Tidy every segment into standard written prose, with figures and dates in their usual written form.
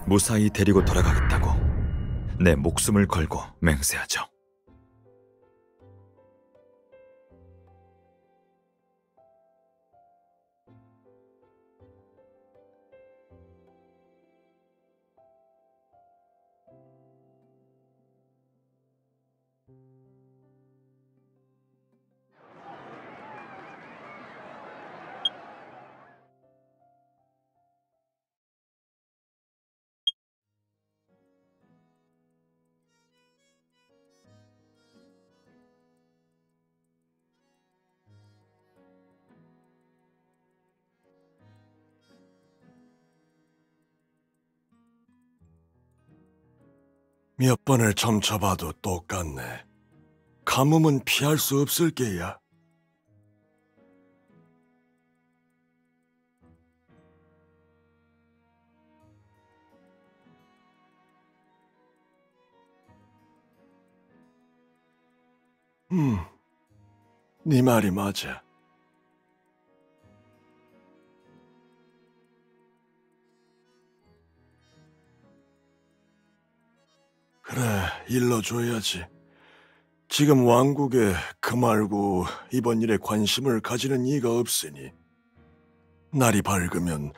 무사히 데리고 돌아가겠다고 내 목숨을 걸고 맹세하죠. 몇 번을 점쳐봐도 똑같네. 가뭄은 피할 수 없을 게야. 네 말이 맞아. 그래, 일러줘야지. 지금 왕국에 그 말고 이번 일에 관심을 가지는 이가 없으니 날이 밝으면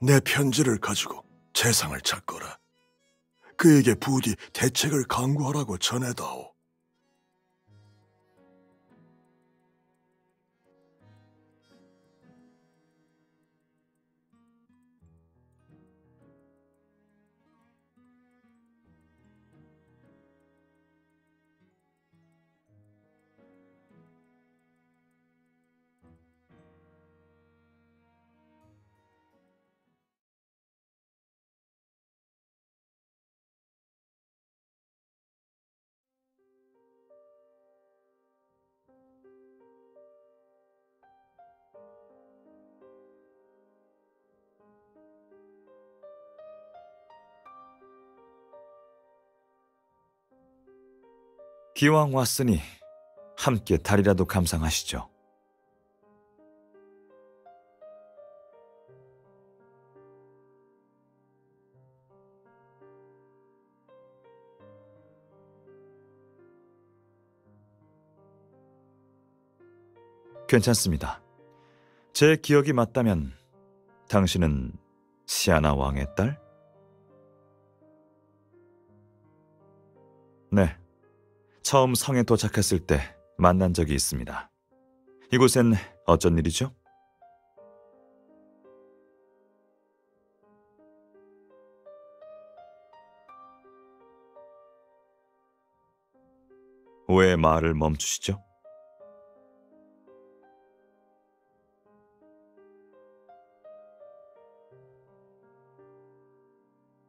내 편지를 가지고 재상을 찾거라. 그에게 부디 대책을 강구하라고 전해다오. 기왕 왔으니 함께 달이라도 감상하시죠. 괜찮습니다. 제 기억이 맞다면 당신은 시아나 왕의 딸? 네. 처음 성에 도착했을 때 만난 적이 있습니다. 이곳엔 어쩐 일이죠? 왜 말을 멈추시죠?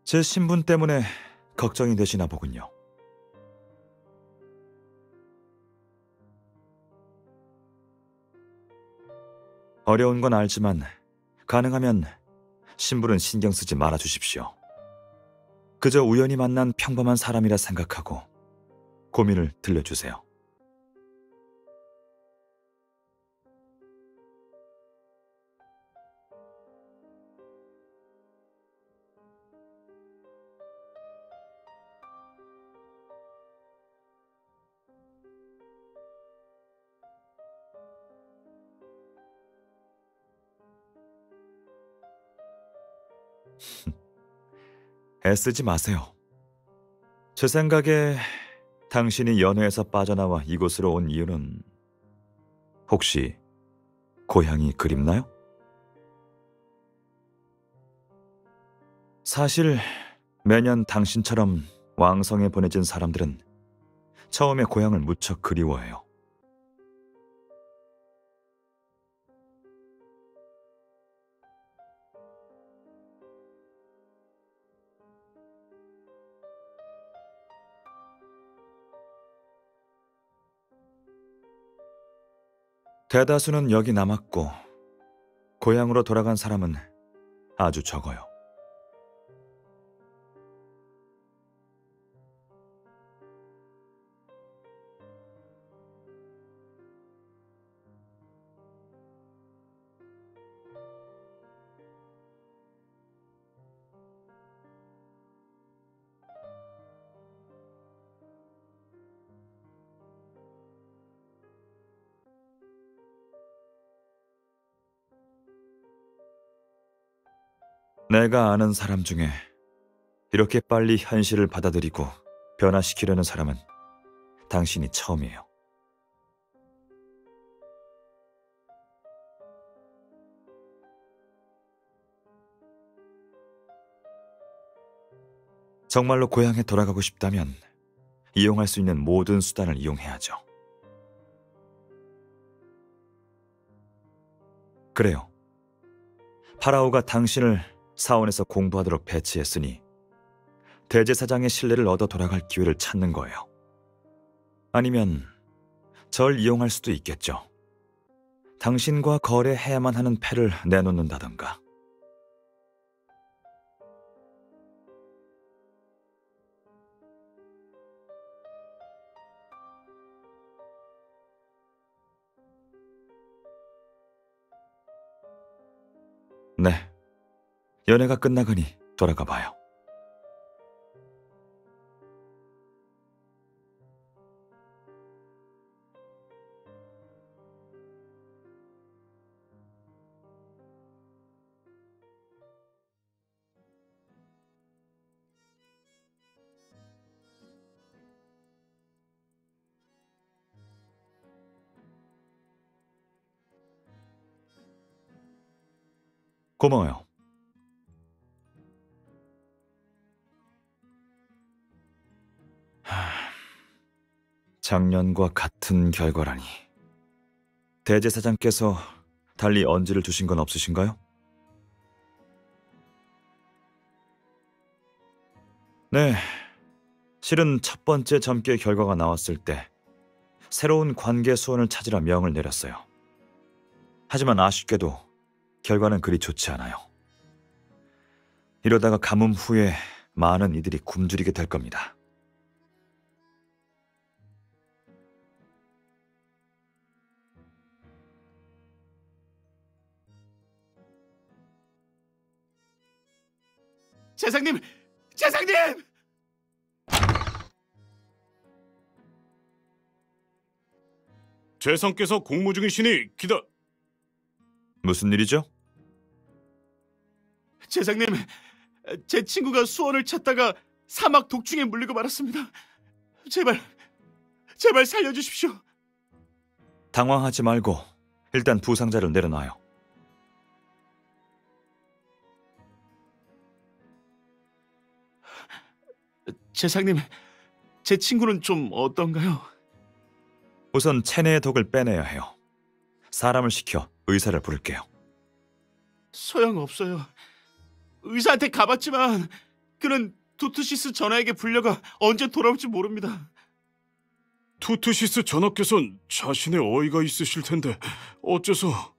제 신분 때문에 걱정이 되시나 보군요. 어려운 건 알지만 가능하면 신분은 신경 쓰지 말아 주십시오. 그저 우연히 만난 평범한 사람이라 생각하고 고민을 들려주세요. 애쓰지 마세요. 제 생각에 당신이 연회에서 빠져나와 이곳으로 온 이유는 혹시 고향이 그립나요? 사실 매년 당신처럼 왕성에 보내진 사람들은 처음에 고향을 무척 그리워해요. 대다수는 여기 남았고 고향으로 돌아간 사람은 아주 적어요. 내가 아는 사람 중에 이렇게 빨리 현실을 받아들이고 변화시키려는 사람은 당신이 처음이에요. 정말로 고향에 돌아가고 싶다면 이용할 수 있는 모든 수단을 이용해야죠. 그래요. 파라오가 당신을 사원에서 공부하도록 배치했으니 대제사장의 신뢰를 얻어 돌아갈 기회를 찾는 거예요. 아니면 절 이용할 수도 있겠죠. 당신과 거래해야만 하는 패를 내놓는다던가. 네, 연애가 끝나가니 돌아가 봐요. 고마워요. 작년과 같은 결과라니. 대제사장께서 달리 언지를 주신 건 없으신가요? 네, 실은 첫 번째 점괘 결과가 나왔을 때 새로운 관계 수원을 찾으라 명을 내렸어요. 하지만 아쉽게도 결과는 그리 좋지 않아요. 이러다가 가뭄 후에 많은 이들이 굶주리게 될 겁니다. 재상님! 재상님! 재상께서 공무 중이시니 무슨 일이죠? 재상님, 제 친구가 수원을 찾다가 사막 독충에 물리고 말았습니다. 제발 살려주십시오. 당황하지 말고 일단 부상자를 내려놔요. 재상님, 제 친구는 좀 어떤가요? 우선 체내의 독을 빼내야 해요. 사람을 시켜 의사를 부를게요. 소용없어요. 의사한테 가봤지만 그는 투투시스 전하에게 불려가 언제 돌아올지 모릅니다. 투투시스 전하께선 자신의 어이가 있으실 텐데 어째서...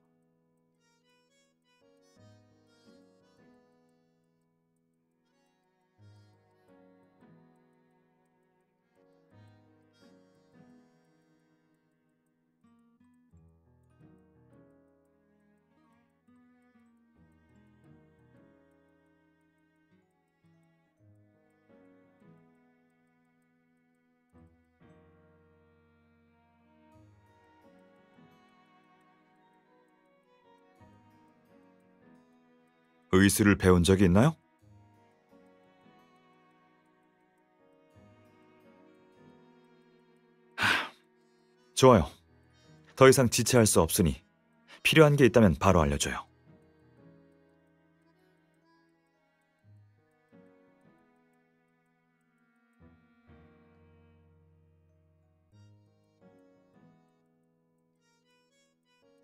의술을 배운 적이 있나요? 좋아요. 더 이상 지체할 수 없으니 필요한 게 있다면 바로 알려줘요.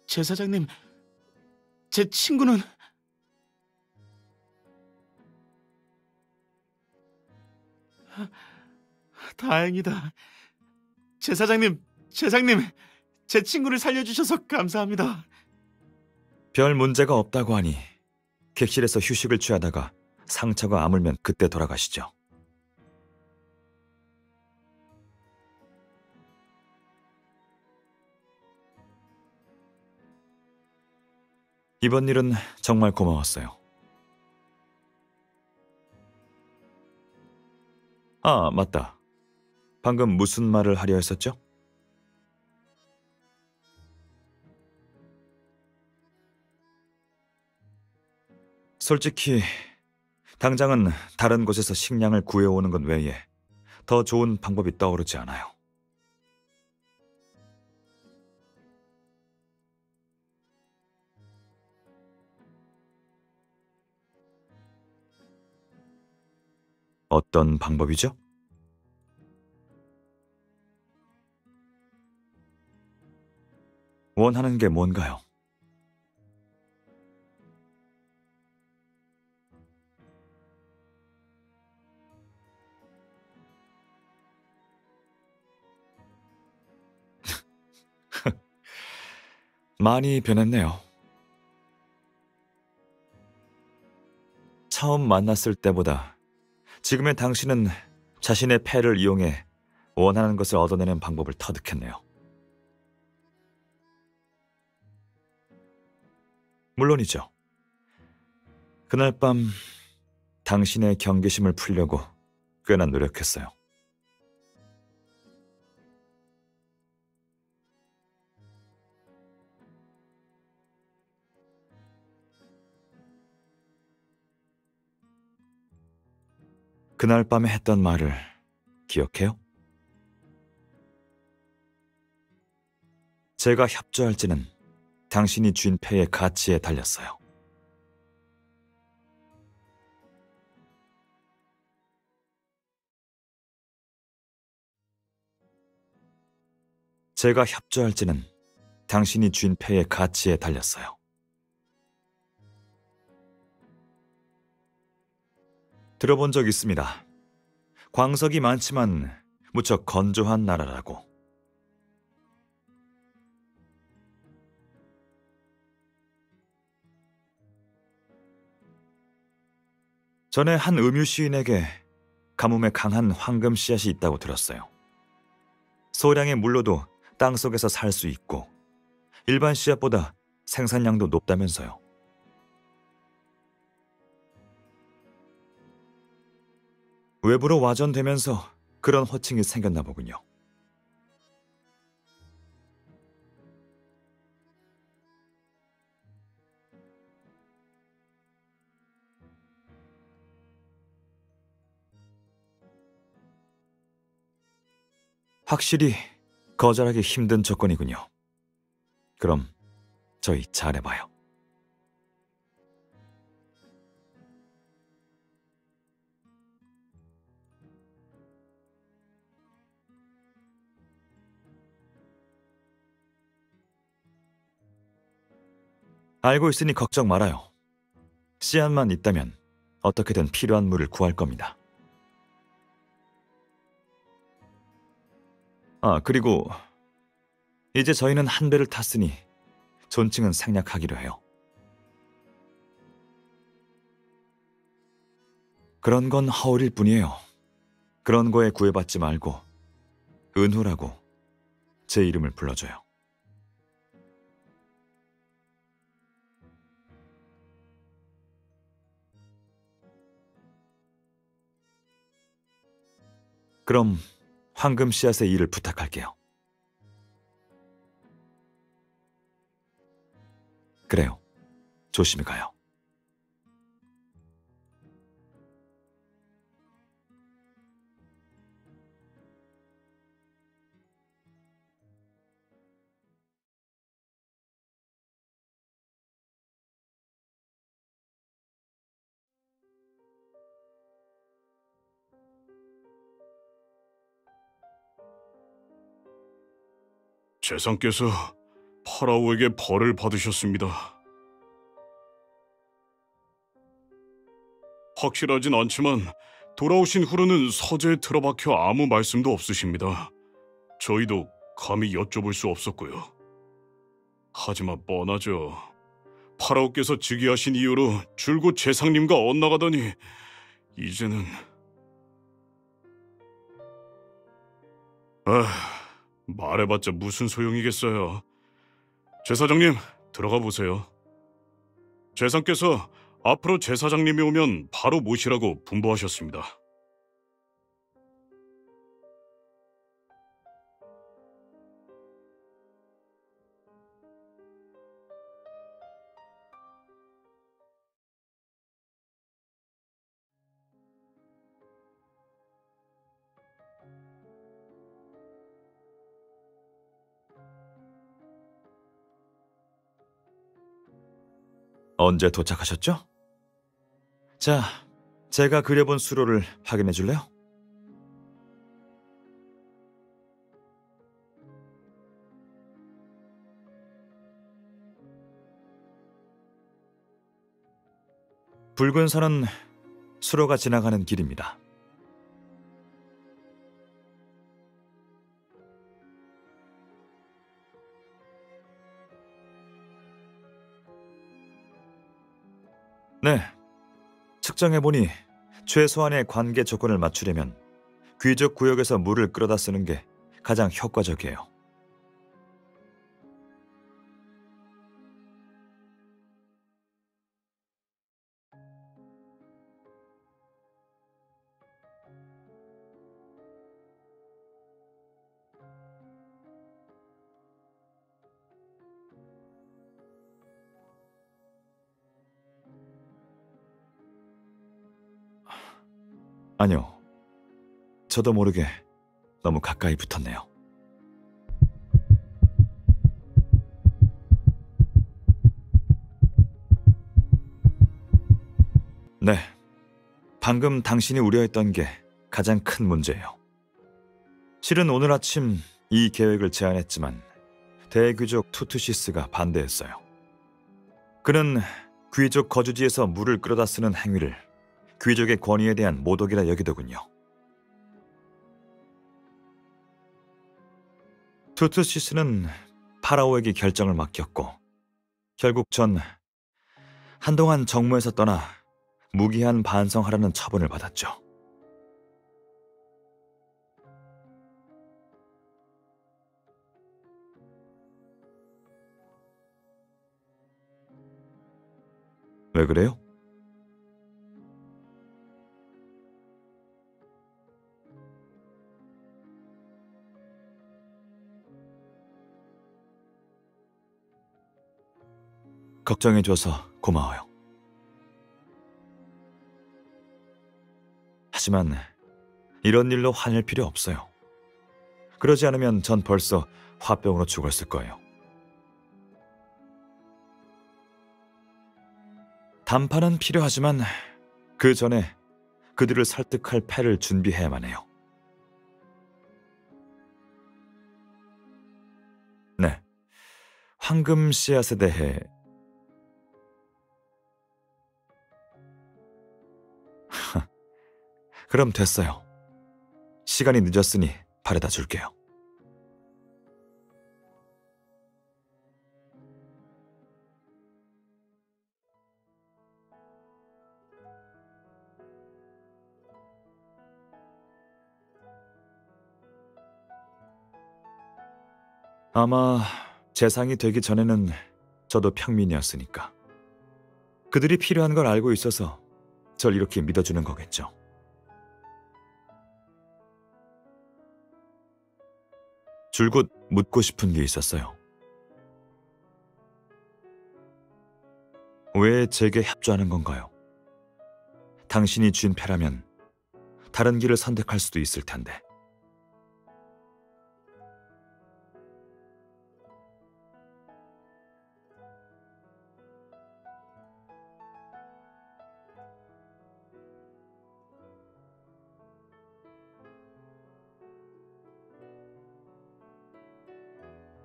제사장님, 제 친구는... 다행이다. 제사장님, 제 친구를 살려주셔서 감사합니다. 별 문제가 없다고 하니 객실에서 휴식을 취하다가 상처가 아물면 그때 돌아가시죠. 이번 일은 정말 고마웠어요. 아, 맞다. 방금 무슨 말을 하려 했었죠? 솔직히 당장은 다른 곳에서 식량을 구해오는 것 외에 더 좋은 방법이 떠오르지 않아요. 어떤 방법이죠? 원하는 게 뭔가요? 많이 변했네요. 처음 만났을 때보다 지금의 당신은 자신의 패를 이용해 원하는 것을 얻어내는 방법을 터득했네요. 물론이죠. 그날 밤 당신의 경계심을 풀려고 꽤나 노력했어요. 그날 밤에 했던 말을 기억해요? 제가 협조할지는 당신이 쥔 패의 가치에 달렸어요. 제가 협조할지는 당신이 쥔 패의 가치에 달렸어요. 들어본 적 있습니다. 광석이 많지만 무척 건조한 나라라고. 전에 한 음유 시인에게 가뭄에 강한 황금 씨앗이 있다고 들었어요. 소량의 물로도 땅속에서 살 수 있고 일반 씨앗보다 생산량도 높다면서요. 외부로 와전되면서 그런 호칭이 생겼나 보군요. 확실히 거절하기 힘든 조건이군요. 그럼 저희 잘해봐요. 알고 있으니 걱정 말아요. 씨앗만 있다면 어떻게든 필요한 물을 구할 겁니다. 그리고 이제 저희는 한 배를 탔으니 존칭은 생략하기로 해요. 그런 건 허울일 뿐이에요. 그런 거에 구애받지 말고 은후라고 제 이름을 불러줘요. 그럼 황금 씨앗의 일을 부탁할게요. 그래요. 조심히 가요. 제상께서 파라오에게 벌을 받으셨습니다. 확실하진 않지만 돌아오신 후로는 서재에 틀어박혀 아무 말씀도 없으십니다. 저희도 감히 여쭤볼 수 없었고요. 하지만 뻔하죠. 파라오께서 즉위하신 이후로 줄곧 제상님과 엇나가다니 이제는... 말해봤자 무슨 소용이겠어요. 제사장님, 들어가 보세요. 제상께서 앞으로 제사장님이 오면 바로 모시라고 분부하셨습니다. 언제 도착하셨죠? 자, 제가 그려본 수로를 확인해 줄래요? 붉은 선은 수로가 지나가는 길입니다. 네, 측정해보니 최소한의 관계 조건을 맞추려면 귀족 구역에서 물을 끌어다 쓰는 게 가장 효과적이에요. 아니요, 저도 모르게 너무 가까이 붙었네요. 네, 방금 당신이 우려했던 게 가장 큰 문제예요. 실은 오늘 아침 이 계획을 제안했지만 대귀족 투투시스가 반대했어요. 그는 귀족 거주지에서 물을 끌어다 쓰는 행위를 귀족의 권위에 대한 모독이라 여기더군요. 투투시스는 파라오에게 결정을 맡겼고 결국 전 한동안 정무에서 떠나 무기한 반성하라는 처분을 받았죠. 왜 그래요? 걱정해줘서 고마워요. 하지만 이런 일로 화낼 필요 없어요. 그러지 않으면 전 벌써 화병으로 죽었을 거예요. 담판은 필요하지만 그 전에 그들을 설득할 패를 준비해야만 해요. 네, 황금 씨앗에 대해 그럼 됐어요. 시간이 늦었으니 바래다 줄게요. 아마 재상이 되기 전에는 저도 평민이었으니까. 그들이 필요한 걸 알고 있어서 절 이렇게 믿어주는 거겠죠. 줄곧 묻고 싶은 게 있었어요. 왜 제게 협조하는 건가요? 당신이 쥔 패라면 다른 길을 선택할 수도 있을 텐데.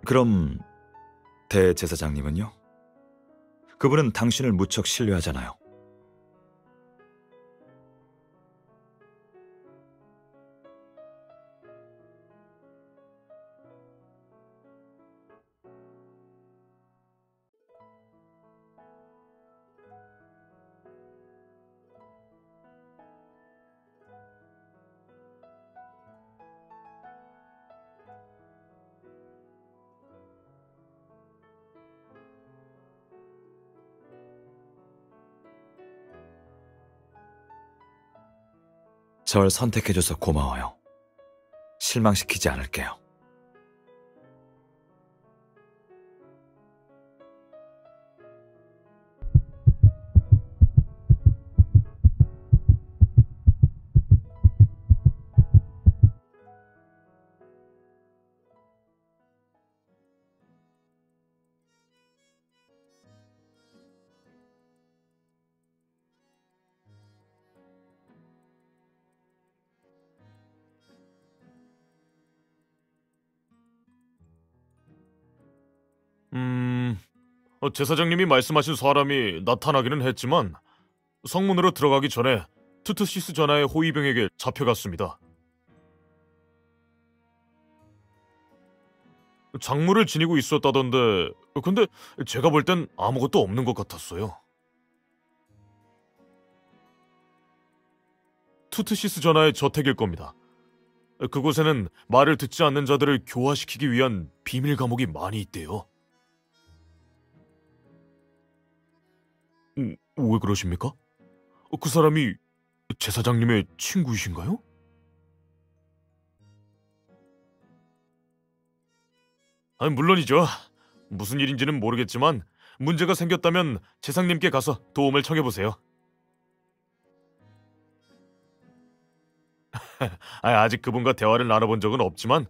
그럼 대제사장님은요? 그분은 당신을 무척 신뢰하잖아요. 절 선택해줘서 고마워요. 실망시키지 않을게요. 제사장님이 말씀하신 사람이 나타나기는 했지만 성문으로 들어가기 전에 투트시스 전하의 호위병에게 잡혀갔습니다. 장물을 지니고 있었다던데, 근데 제가 볼 땐 아무것도 없는 것 같았어요. 투트시스 전하의 저택일 겁니다. 그곳에는 말을 듣지 않는 자들을 교화시키기 위한 비밀 감옥이 많이 있대요. 왜 그러십니까? 그 사람이 제사장님의 친구이신가요? 물론이죠. 무슨 일인지는 모르겠지만 문제가 생겼다면 제사장님께 가서 도움을 청해보세요. 아직 그분과 대화를 나눠본 적은 없지만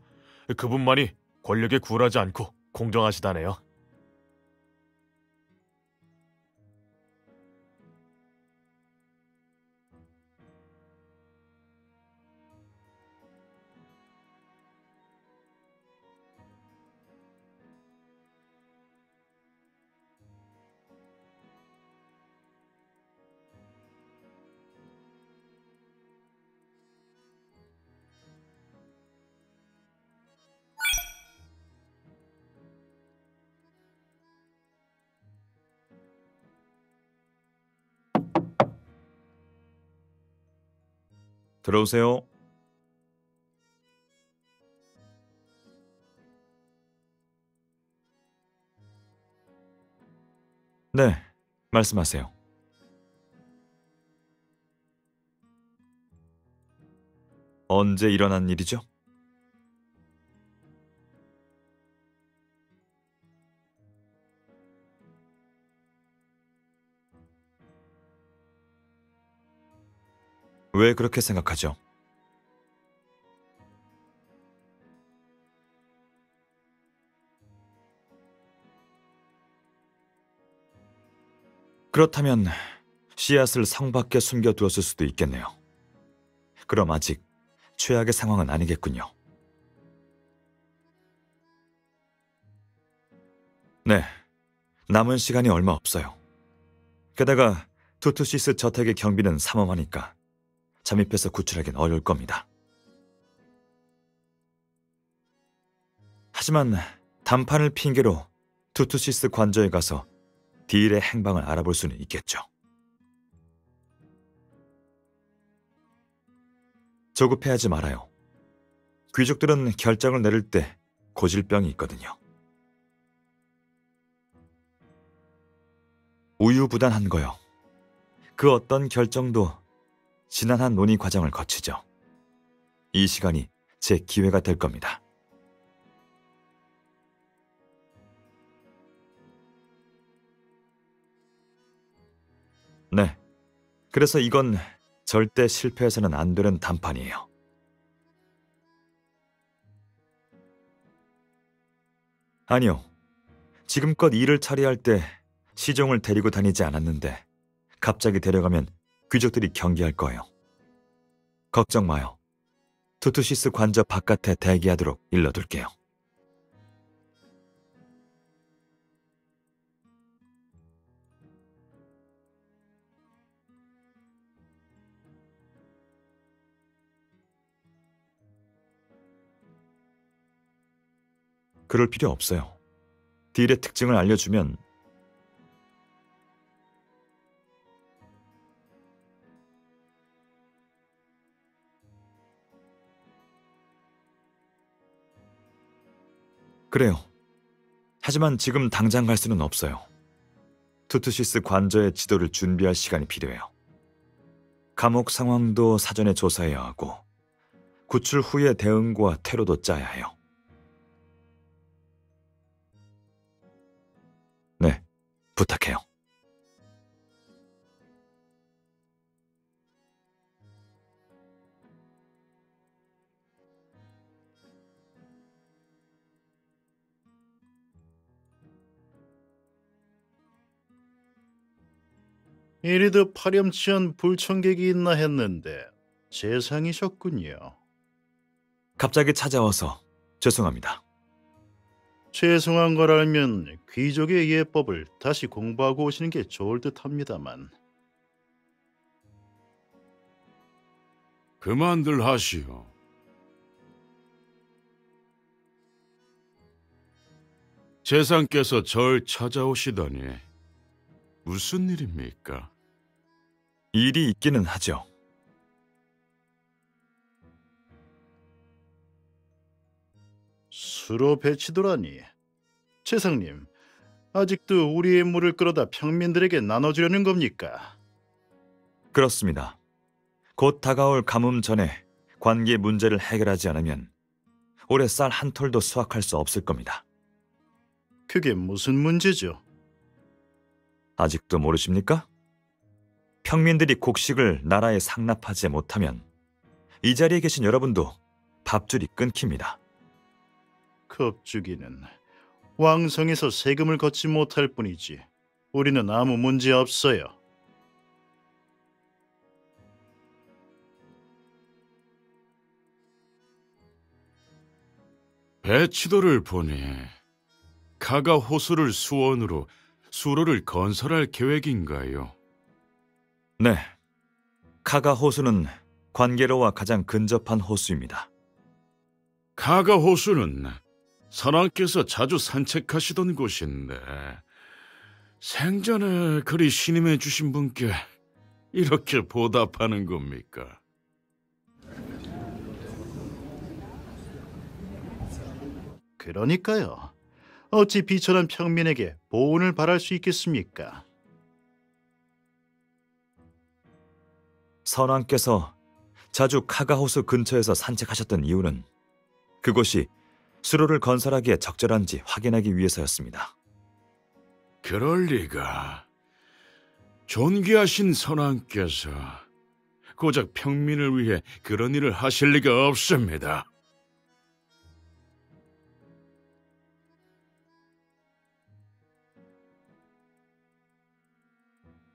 그분만이 권력에 굴하지 않고 공정하시다네요. 들어오세요. 네, 말씀하세요. 언제 일어난 일이죠? 왜 그렇게 생각하죠? 그렇다면 씨앗을 성 밖에 숨겨두었을 수도 있겠네요. 그럼 아직 최악의 상황은 아니겠군요. 네, 남은 시간이 얼마 없어요. 게다가 투투시스 저택의 경비는 삼엄하니까 잠입해서 구출하긴 어려울 겁니다. 하지만 단판을 핑계로 투투시스 관저에 가서 딜의 행방을 알아볼 수는 있겠죠. 조급해하지 말아요. 귀족들은 결정을 내릴 때 고질병이 있거든요. 우유부단한 거요. 그 어떤 결정도 지난한 논의 과정을 거치죠. 이 시간이 제 기회가 될 겁니다. 네, 그래서 이건 절대 실패해서는 안 되는 단판이에요. 아니요, 지금껏 일을 처리할 때 시종을 데리고 다니지 않았는데 갑자기 데려가면 귀족들이 경계할 거예요. 걱정 마요. 투투시스 관저 바깥에 대기하도록 일러둘게요. 그럴 필요 없어요. 딜의 특징을 알려주면 그래요. 하지만 지금 당장 갈 수는 없어요. 투투시스 관저의 지도를 준비할 시간이 필요해요. 감옥 상황도 사전에 조사해야 하고 구출 후의 대응과 퇴로도 짜야 해요. 네, 부탁해요. 이리도 파렴치한 불청객이 있나 했는데 재상이셨군요. 갑자기 찾아와서 죄송합니다. 죄송한 걸 알면 귀족의 예법을 다시 공부하고 오시는 게 좋을 듯합니다만. 그만들 하시오. 제상께서 절 찾아오시다니 무슨 일입니까? 일이 있기는 하죠. 수로 배치도라니. 재상님, 아직도 우리의 물을 끌어다 평민들에게 나눠주려는 겁니까? 그렇습니다. 곧 다가올 가뭄 전에 관계 문제를 해결하지 않으면 올해 쌀 한 톨도 수확할 수 없을 겁니다. 그게 무슨 문제죠? 아직도 모르십니까? 평민들이 곡식을 나라에 상납하지 못하면 이 자리에 계신 여러분도 밥줄이 끊깁니다. 겁주기는 왕성에서 세금을 걷지 못할 뿐이지 우리는 아무 문제 없어요. 배치도를 보니 카가 호수를 수원으로 수로를 건설할 계획인가요? 네, 카가 호수는 관계로와 가장 근접한 호수입니다. 카가 호수는 선왕께서 자주 산책하시던 곳인데 생전에 그리 신임해 주신 분께 이렇게 보답하는 겁니까? 그러니까요. 어찌 비천한 평민에게 보온을 바랄 수 있겠습니까? 선왕께서 자주 카가 호수 근처에서 산책하셨던 이유는 그곳이 수로를 건설하기에 적절한지 확인하기 위해서였습니다. 그럴 리가. 존귀하신 선왕께서 고작 평민을 위해 그런 일을 하실 리가 없습니다.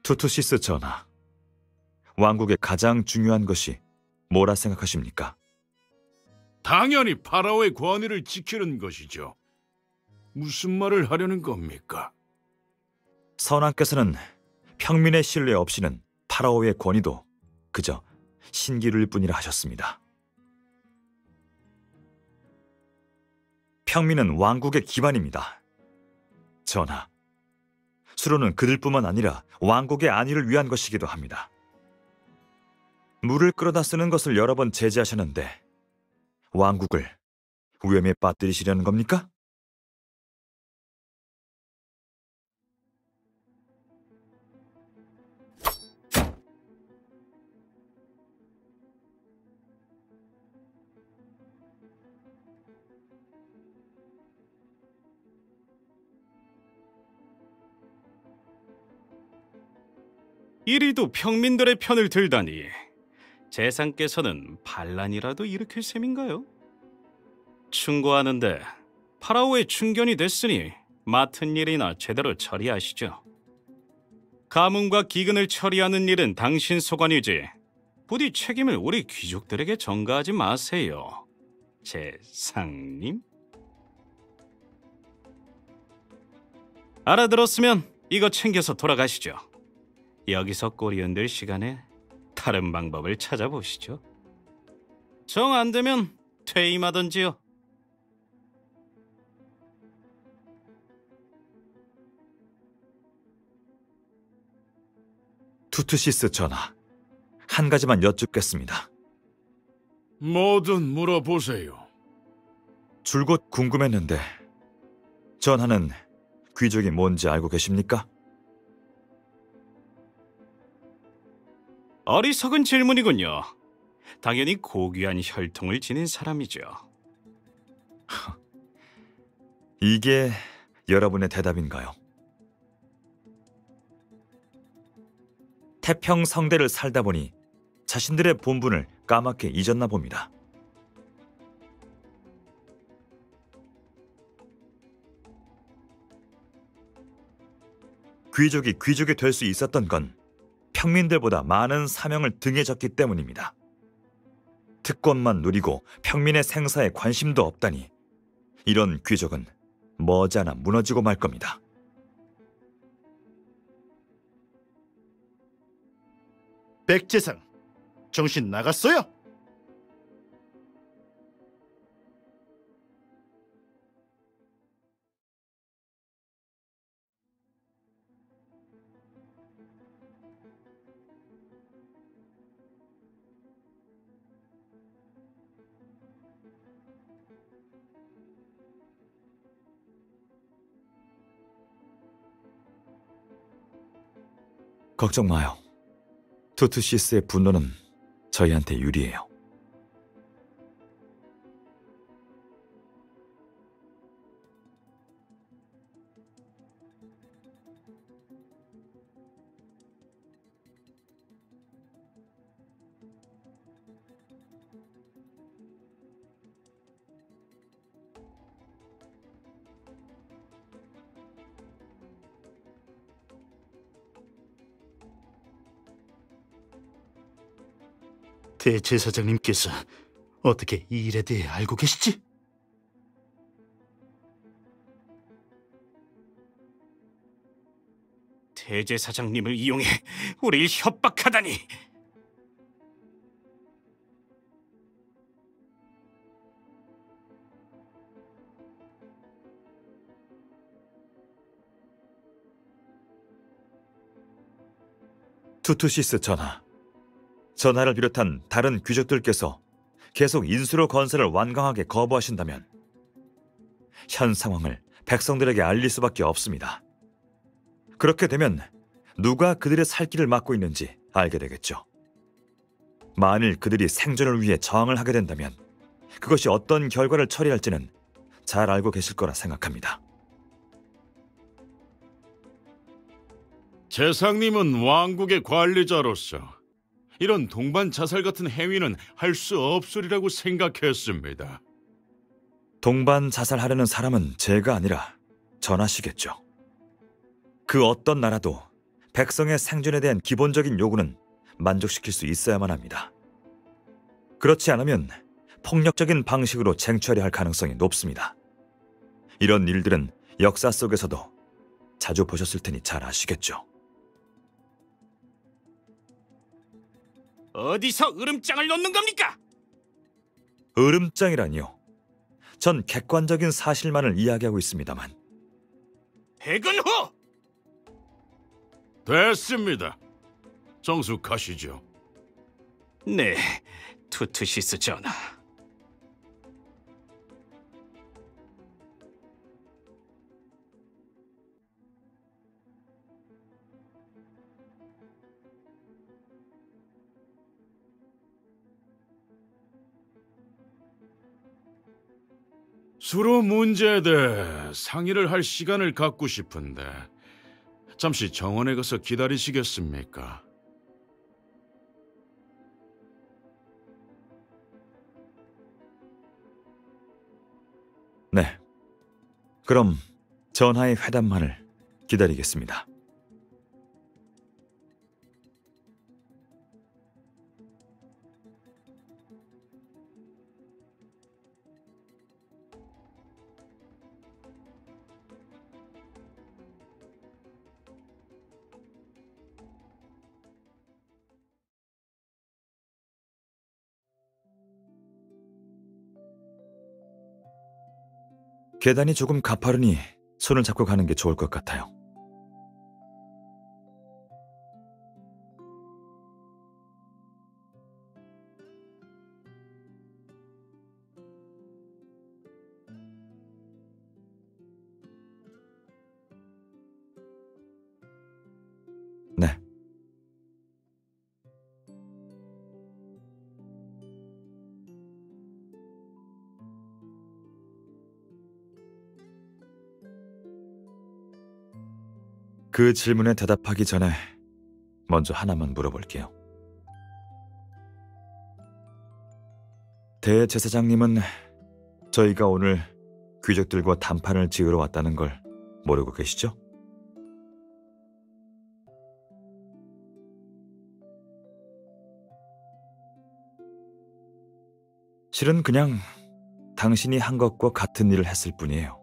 투투시스 전하, 왕국의 가장 중요한 것이 뭐라 생각하십니까? 당연히 파라오의 권위를 지키는 것이죠. 무슨 말을 하려는 겁니까? 선왕께서는 평민의 신뢰 없이는 파라오의 권위도 그저 신기루일 뿐이라 하셨습니다. 평민은 왕국의 기반입니다. 전하, 수로는 그들뿐만 아니라 왕국의 안위를 위한 것이기도 합니다. 물을 끌어다 쓰는 것을 여러 번 제지하셨는데 왕국을 위험에 빠뜨리시려는 겁니까? 이리도 평민들의 편을 들다니 재상께서는 반란이라도 일으킬 셈인가요? 충고하는데 파라오의 충견이 됐으니 맡은 일이나 제대로 처리하시죠. 가뭄과 기근을 처리하는 일은 당신 소관이지 부디 책임을 우리 귀족들에게 전가하지 마세요. 재상님? 알아들었으면 이거 챙겨서 돌아가시죠. 여기서 꼬리 흔들 시간에 다른 방법을 찾아보시죠. 정 안 되면 퇴임하던지요. 투투시스 전하, 한 가지만 여쭙겠습니다. 뭐든 물어보세요. 줄곧 궁금했는데 전하는 귀족이 뭔지 알고 계십니까? 어리석은 질문이군요. 당연히 고귀한 혈통을 지닌 사람이죠. 이게 여러분의 대답인가요? 태평성대를 살다 보니 자신들의 본분을 까맣게 잊었나 봅니다. 귀족이 될 수 있었던 건 평민들보다 많은 사명을 등에 졌기 때문입니다. 특권만 누리고 평민의 생사에 관심도 없다니 이런 귀족은 머지않아 무너지고 말 겁니다. 백재상, 정신 나갔어요? 걱정 마요. 투투시스의 분노는 저희한테 유리해요. 대제사장님께서 어떻게 이 일에 대해 알고 계시지? 대제사장님을 이용해 우리를 협박하다니. 투투시스 전하를 비롯한 다른 귀족들께서 계속 인수로 건설을 완강하게 거부하신다면 현 상황을 백성들에게 알릴 수밖에 없습니다. 그렇게 되면 누가 그들의 살 길을 막고 있는지 알게 되겠죠. 만일 그들이 생존을 위해 저항을 하게 된다면 그것이 어떤 결과를 초래할지는 잘 알고 계실 거라 생각합니다. 재상님은 왕국의 관리자로서 이런 동반 자살 같은 행위는 할 수 없으리라고 생각했습니다. 동반 자살하려는 사람은 제가 아니라 전하시겠죠. 그 어떤 나라도 백성의 생존에 대한 기본적인 요구는 만족시킬 수 있어야만 합니다. 그렇지 않으면 폭력적인 방식으로 쟁취하려 할 가능성이 높습니다. 이런 일들은 역사 속에서도 자주 보셨을 테니 잘 아시겠죠. 어디서 으름장을 놓는 겁니까? 으름장이라니요. 전 객관적인 사실만을 이야기하고 있습니다만. 백은호! 됐습니다. 정숙하시죠. 네, 투투시스 전하. 수로 문제에 대해 상의를 할 시간을 갖고 싶은데 잠시 정원에 가서 기다리시겠습니까? 네. 그럼 전하의 회담만을 기다리겠습니다. 계단이 조금 가파르니 손을 잡고 가는 게 좋을 것 같아요. 네. 그 질문에 대답하기 전에 먼저 하나만 물어볼게요. 대제사장님은 저희가 오늘 귀족들과談판을 지으러 왔다는 걸 모르고 계시죠? 실은 그냥 당신이 한 것과 같은 일을 했을 뿐이에요.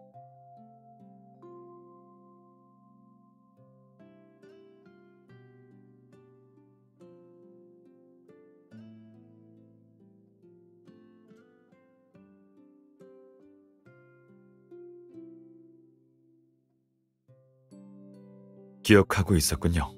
기억하고 있었군요.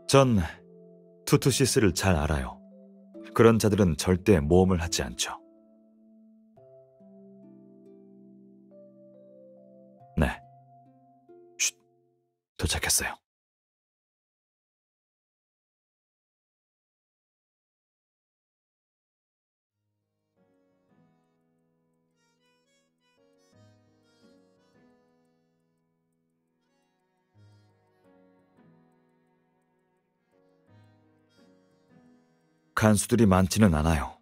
전 투투시스를 잘 알아요. 그런 자들은 절대 모험을 하지 않죠. 네. 쉿, 도착했어요. 간수들이 많지는 않아요.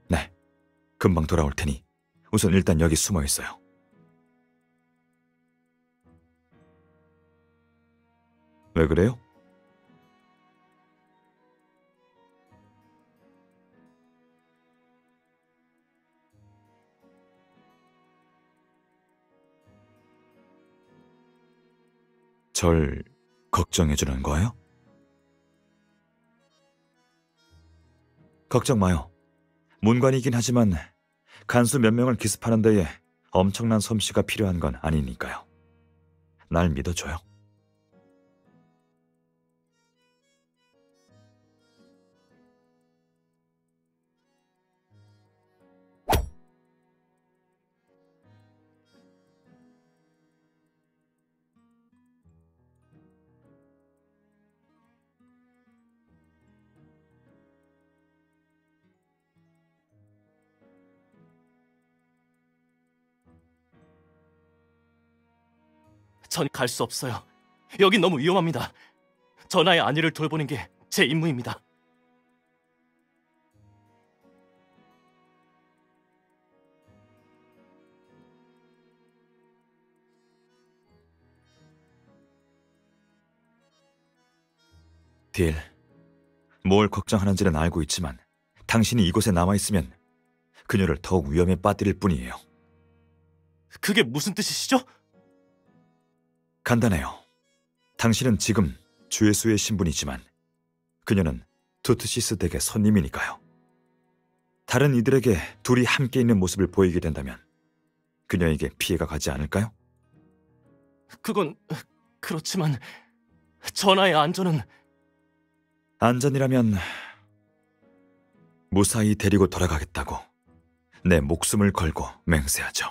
네, 금방 돌아올 테니 우선 일단 여기 숨어 있어요. 왜 그래요? 절 걱정해주는 거예요? 걱정 마요. 문관이긴 하지만 간수 몇 명을 기습하는 데에 엄청난 솜씨가 필요한 건 아니니까요. 날 믿어줘요. 전 갈 수 없어요. 여긴 너무 위험합니다. 전하의 안위를 돌보는 게 제 임무입니다. 딜, 뭘 걱정하는지는 알고 있지만 당신이 이곳에 남아있으면 그녀를 더욱 위험에 빠뜨릴 뿐이에요. 그게 무슨 뜻이시죠? 간단해요. 당신은 지금 주예수의 신분이지만 그녀는 투트시스 댁의 손님이니까요. 다른 이들에게 둘이 함께 있는 모습을 보이게 된다면 그녀에게 피해가 가지 않을까요? 그건 그렇지만 전하의 안전은... 안전이라면 무사히 데리고 돌아가겠다고 내 목숨을 걸고 맹세하죠.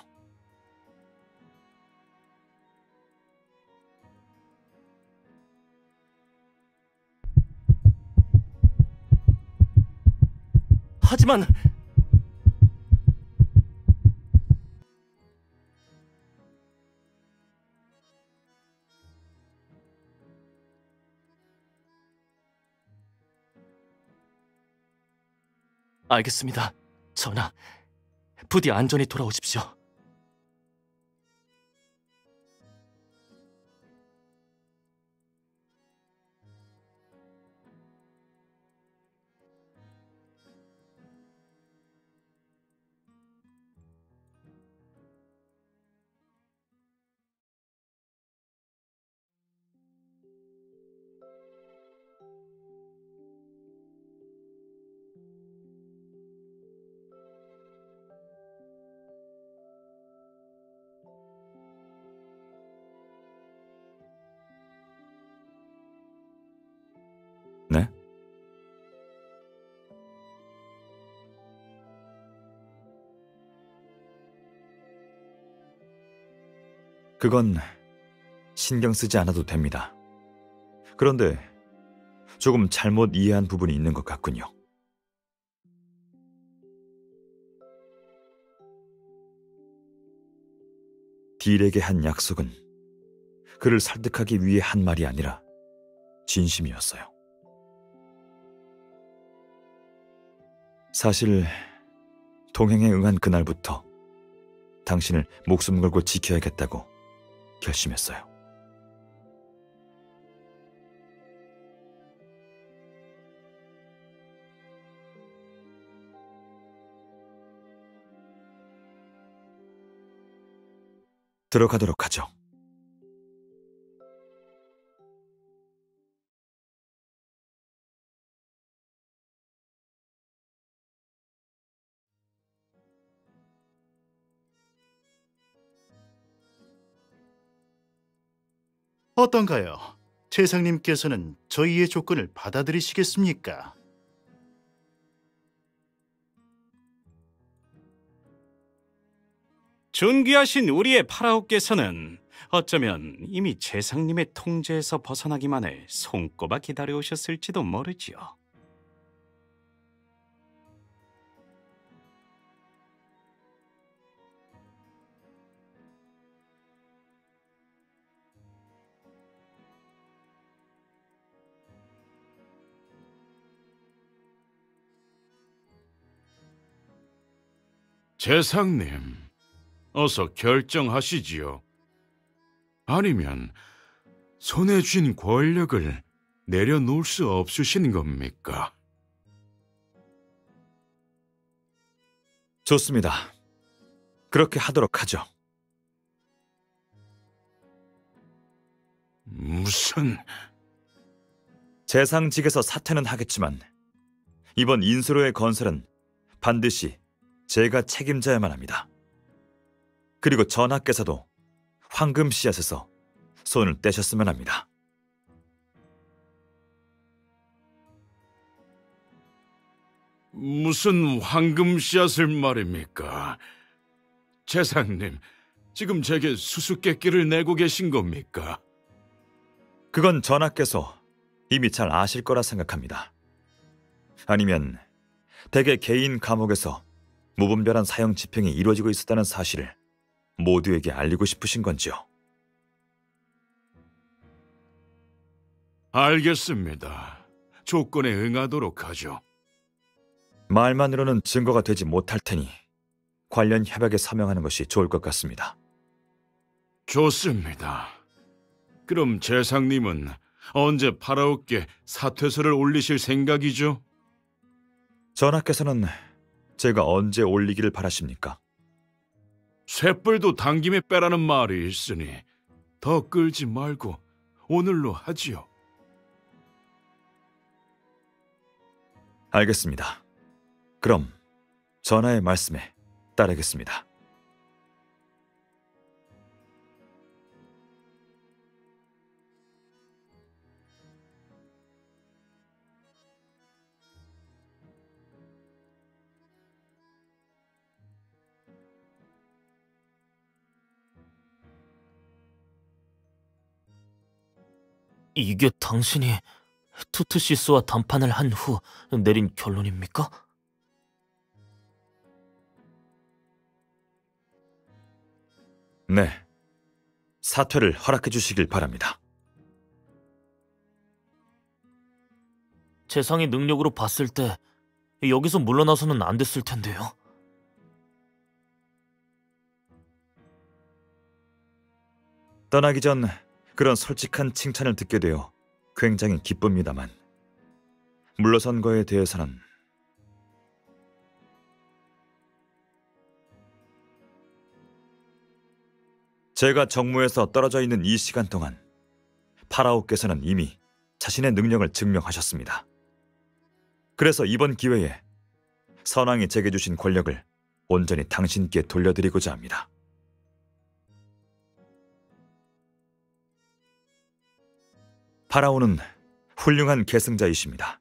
하지만... 알겠습니다. 전하, 부디 안전히 돌아오십시오. 네? 그건 신경 쓰지 않아도 됩니다. 그런데 조금 잘못 이해한 부분이 있는 것 같군요. 딜에게 한 약속은 그를 설득하기 위해 한 말이 아니라 진심이었어요. 사실 동행에 응한 그날부터 당신을 목숨 걸고 지켜야겠다고 결심했어요. 들어가도록 하죠. 어떤가요? 최상님께서는 저희의 조건을 받아들이시겠습니까? 존귀하신 우리의 파라오께서는 어쩌면 이미 재상님의 통제에서 벗어나기만을 손꼽아 기다려오셨을지도 모르지요. 재상님, 어서 결정하시지요. 아니면 손에 쥔 권력을 내려놓을 수 없으신 겁니까? 좋습니다. 그렇게 하도록 하죠. 무슨... 재상직에서 사퇴는 하겠지만 이번 인수로의 건설은 반드시 제가 책임져야만 합니다. 그리고 전하께서도 황금 씨앗에서 손을 떼셨으면 합니다. 무슨 황금 씨앗을 말입니까? 재상님, 지금 제게 수수께끼를 내고 계신 겁니까? 그건 전하께서 이미 잘 아실 거라 생각합니다. 아니면 대개 개인 감옥에서 무분별한 사형 집행이 이루어지고 있었다는 사실을 모두에게 알리고 싶으신 건지요? 알겠습니다. 조건에 응하도록 하죠. 말만으로는 증거가 되지 못할 테니 관련 협약에 서명하는 것이 좋을 것 같습니다. 좋습니다. 그럼 재상님은 언제 파라오께 사퇴서를 올리실 생각이죠? 전하께서는 제가 언제 올리기를 바라십니까? 쇳불도 당김에 빼라는 말이 있으니 더 끌지 말고 오늘로 하지요. 알겠습니다. 그럼 전하의 말씀에 따르겠습니다. 이게 당신이 투트시스와談判을 한 후 내린 결론입니까? 네, 사퇴를 허락해 주시길 바랍니다. 재상의 능력으로 봤을 때 여기서 물러나서는 안 됐을 텐데요. 떠나기 전 그런 솔직한 칭찬을 듣게 되어 굉장히 기쁩니다만 물러선 거에 대해서는 제가 정무에서 떨어져 있는 이 시간 동안 파라오께서는 이미 자신의 능력을 증명하셨습니다. 그래서 이번 기회에 선왕이 제게 주신 권력을 온전히 당신께 돌려드리고자 합니다. 파라오는 훌륭한 계승자이십니다.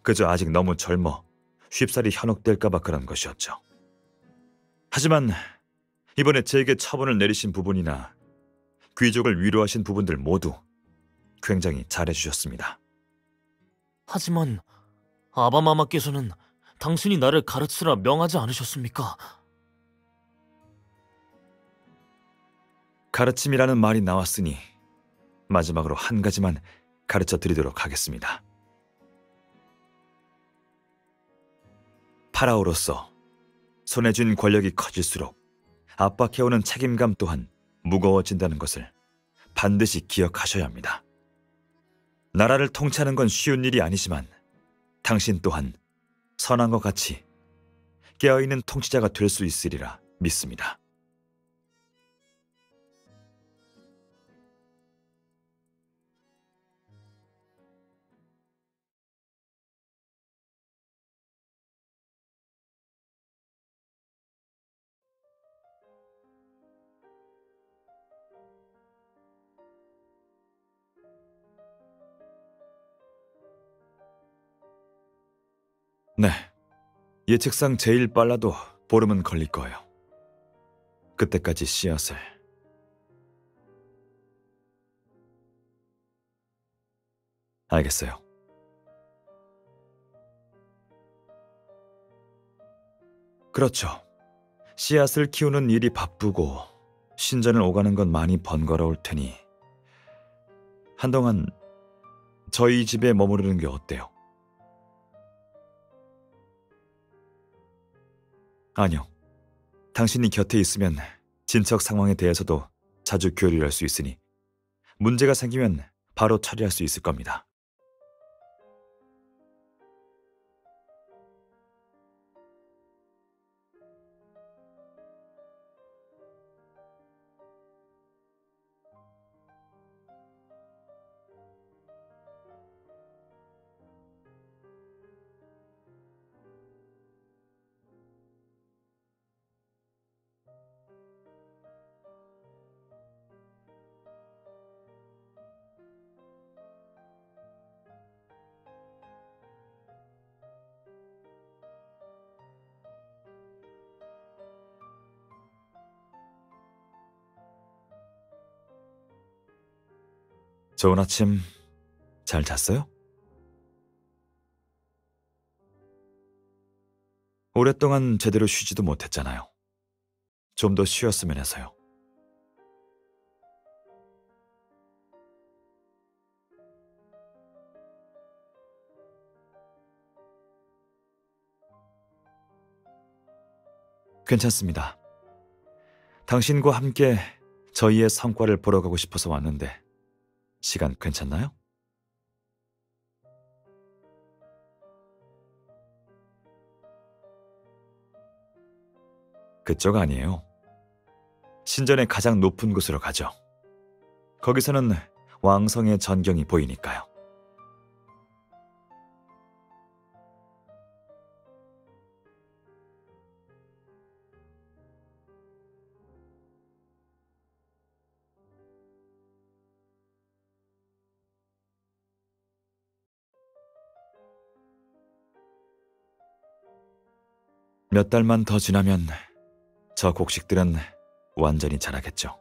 그저 아직 너무 젊어 쉽사리 현혹될까봐 그런 것이었죠. 하지만 이번에 제게 처분을 내리신 부분이나 귀족을 위로하신 부분들 모두 굉장히 잘해주셨습니다. 하지만 아바마마께서는 당신이 나를 가르치라 명하지 않으셨습니까? 가르침이라는 말이 나왔으니 마지막으로 한 가지만 가르쳐 드리도록 하겠습니다. 파라오로서 손에 쥔 권력이 커질수록 압박해오는 책임감 또한 무거워진다는 것을 반드시 기억하셔야 합니다. 나라를 통치하는 건 쉬운 일이 아니지만 당신 또한 선왕과 같이 깨어있는 통치자가 될 수 있으리라 믿습니다. 네. 예측상 제일 빨라도 보름은 걸릴 거예요. 그때까지 씨앗을. 알겠어요. 그렇죠. 씨앗을 키우는 일이 바쁘고 신전을 오가는 건 많이 번거로울 테니 한동안 저희 집에 머무르는 게 어때요? 아니요. 당신이 곁에 있으면 진척 상황에 대해서도 자주 교류를 할 수 있으니 문제가 생기면 바로 처리할 수 있을 겁니다. 좋은 아침. 잘 잤어요? 오랫동안 제대로 쉬지도 못했잖아요. 좀 더 쉬었으면 해서요. 괜찮습니다. 당신과 함께 저희의 성과를 보러 가고 싶어서 왔는데 시간 괜찮나요? 그쪽 아니에요. 신전의 가장 높은 곳으로 가죠. 거기서는 왕성의 전경이 보이니까요. 몇 달만 더 지나면 저 곡식들은 완전히 자라겠죠.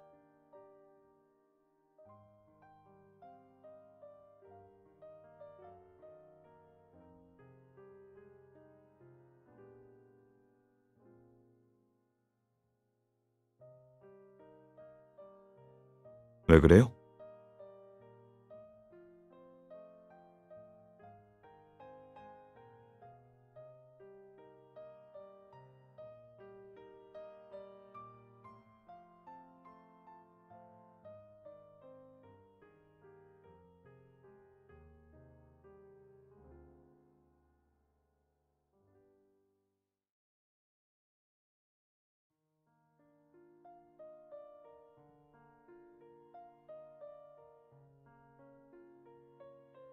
왜 그래요?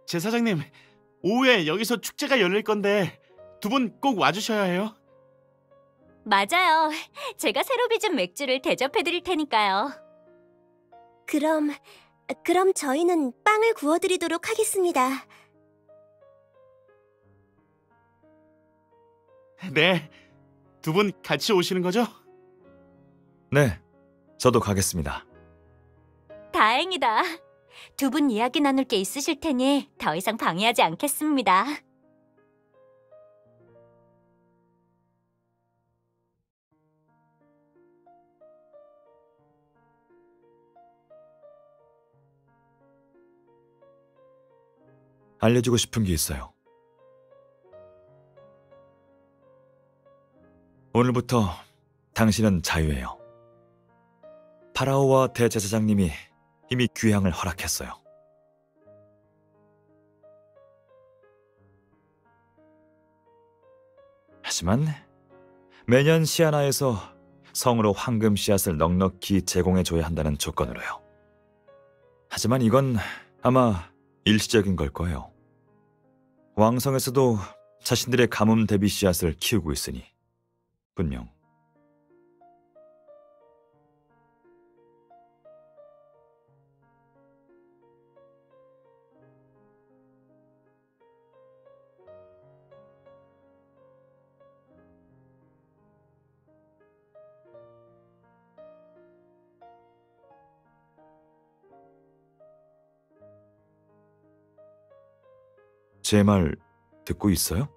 제사장님, 오후에 여기서 축제가 열릴 건데 두 분 꼭 와주셔야 해요. 맞아요. 제가 새로 빚은 맥주를 대접해 드릴 테니까요. 그럼 저희는 빵을 구워드리도록 하겠습니다. 네, 두 분 같이 오시는 거죠? 네, 저도 가겠습니다. 다행이다. 두 분 이야기 나눌 게 있으실 테니 더 이상 방해하지 않겠습니다. 알려주고 싶은 게 있어요. 오늘부터 당신은 자유예요. 파라오와 대제사장님이 이미 귀향을 허락했어요. 하지만 매년 시아나에서 성으로 황금 씨앗을 넉넉히 제공해줘야 한다는 조건으로요. 하지만 이건 아마 일시적인 걸 거예요. 왕성에서도 자신들의 가뭄 대비 씨앗을 키우고 있으니 분명. 제 말 듣고 있어요?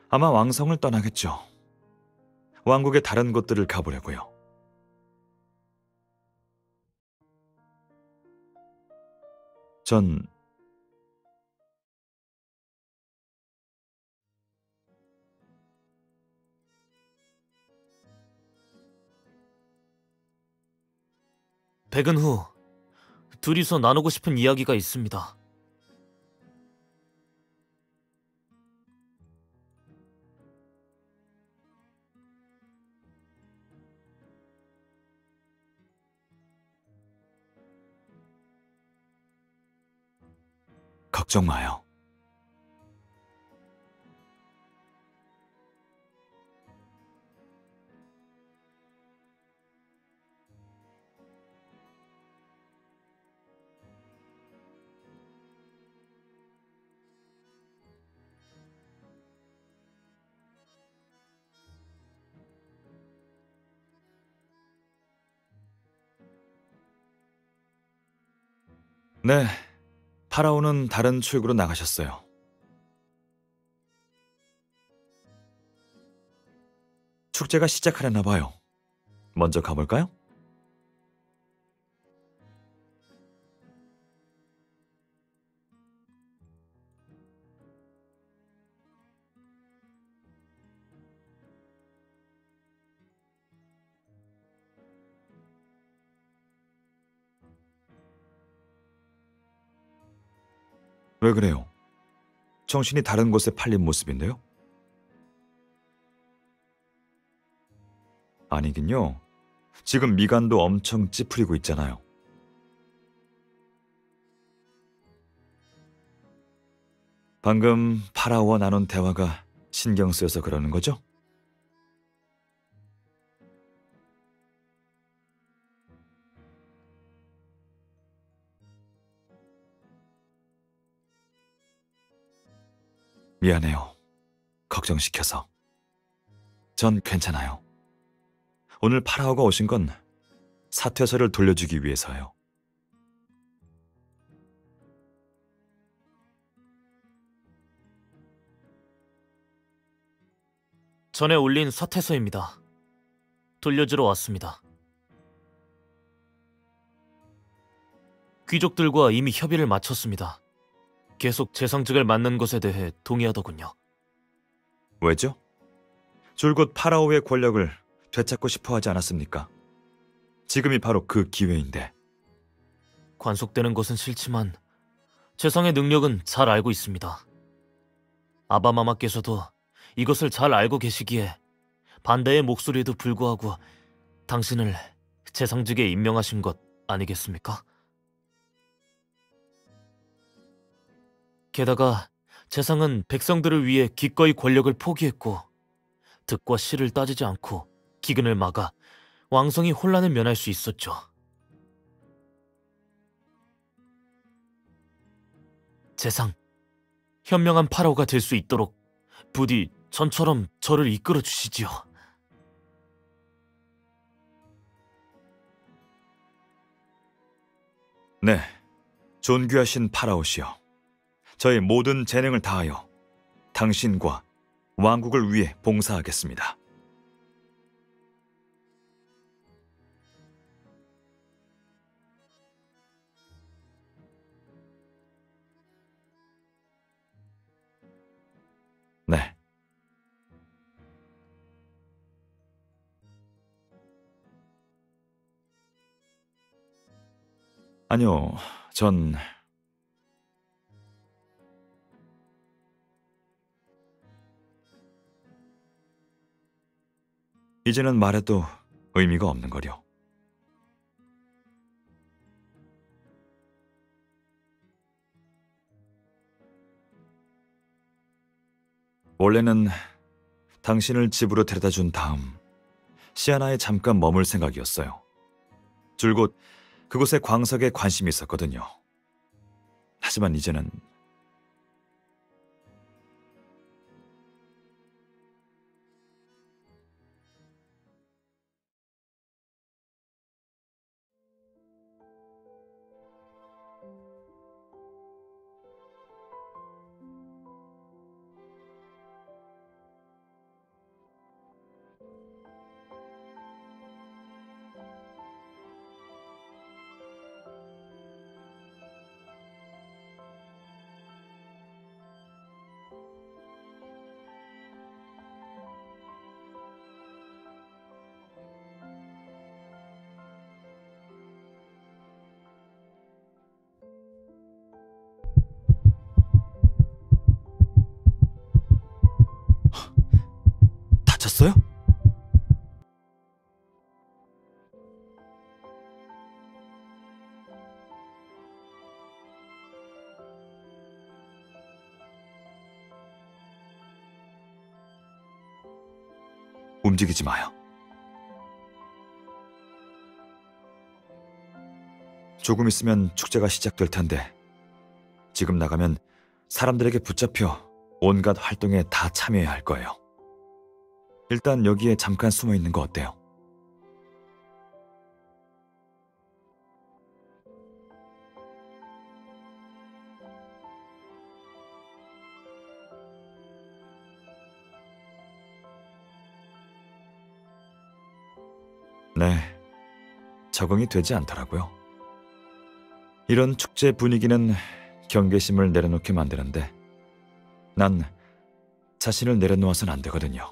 아마 왕성을 떠나겠죠. 왕국의 다른 곳들을 가보려고요. 전 백은 후 둘이서 나누고 싶은 이야기가 있습니다. 걱정 마요. 네, 파라오는 다른 출구로 나가셨어요. 축제가 시작하려나 봐요. 먼저 가볼까요? 왜 그래요? 정신이 다른 곳에 팔린 모습인데요? 아니긴요. 지금 미간도 엄청 찌푸리고 있잖아요. 방금 파라오와 나눈 대화가 신경 쓰여서 그러는 거죠? 미안해요. 걱정시켜서. 전 괜찮아요. 오늘 파라오가 오신 건 사퇴서를 돌려주기 위해서요. 전에 올린 사퇴서입니다. 돌려주러 왔습니다. 귀족들과 이미 협의를 마쳤습니다. 계속 재상직을 맡는 것에 대해 동의하더군요. 왜죠? 줄곧 파라오의 권력을 되찾고 싶어 하지 않았습니까? 지금이 바로 그 기회인데. 관속되는 것은 싫지만 재상의 능력은 잘 알고 있습니다. 아바마마께서도 이것을 잘 알고 계시기에 반대의 목소리에도 불구하고 당신을 재상직에 임명하신 것 아니겠습니까? 게다가 재상은 백성들을 위해 기꺼이 권력을 포기했고 득과 실을 따지지 않고 기근을 막아 왕성이 혼란을 면할 수 있었죠. 재상, 현명한 파라오가 될 수 있도록 부디 전처럼 저를 이끌어 주시지요. 네, 존귀하신 파라오시여. 저의 모든 재능을 다하여 당신과 왕국을 위해 봉사하겠습니다. 네. 아니요, 전 이제는 말해도 의미가 없는 거려. 원래는 당신을 집으로 데려다 준 다음 시아나에 잠깐 머물 생각이었어요. 줄곧 그곳의 광석에 관심이 있었거든요. 하지만 이제는 오셨어요? 움직이지 마요. 조금 있으면 축제가 시작될 텐데 지금 나가면 사람들에게 붙잡혀 온갖 활동에 다 참여해야 할 거예요. 일단 여기에 잠깐 숨어 있는 거 어때요? 네, 적응이 되지 않더라고요. 이런 축제 분위기는 경계심을 내려놓게 만드는데 난 자신을 내려놓아서는 안 되거든요.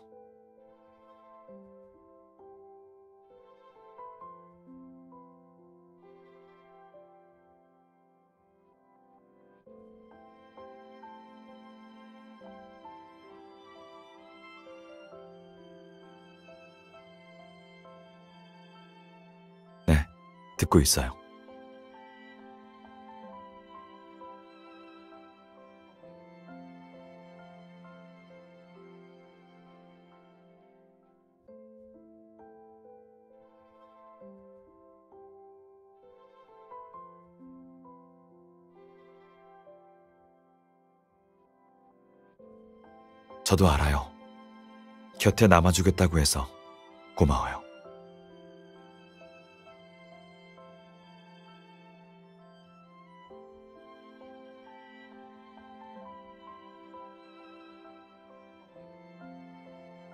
네, 듣고 있어요. 저도 알아요. 곁에 남아주겠다고 해서 고마워요.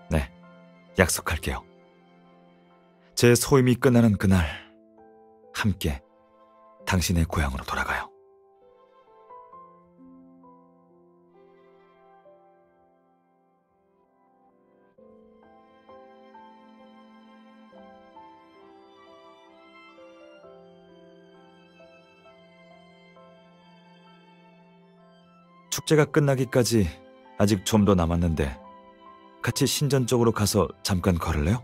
네, 약속할게요. 제 소임이 끝나는 그날 함께 당신의 고향으로 돌아가요. 축제가 끝나기까지 아직 좀 더 남았는데 같이 신전 쪽으로 가서 잠깐 걸을래요?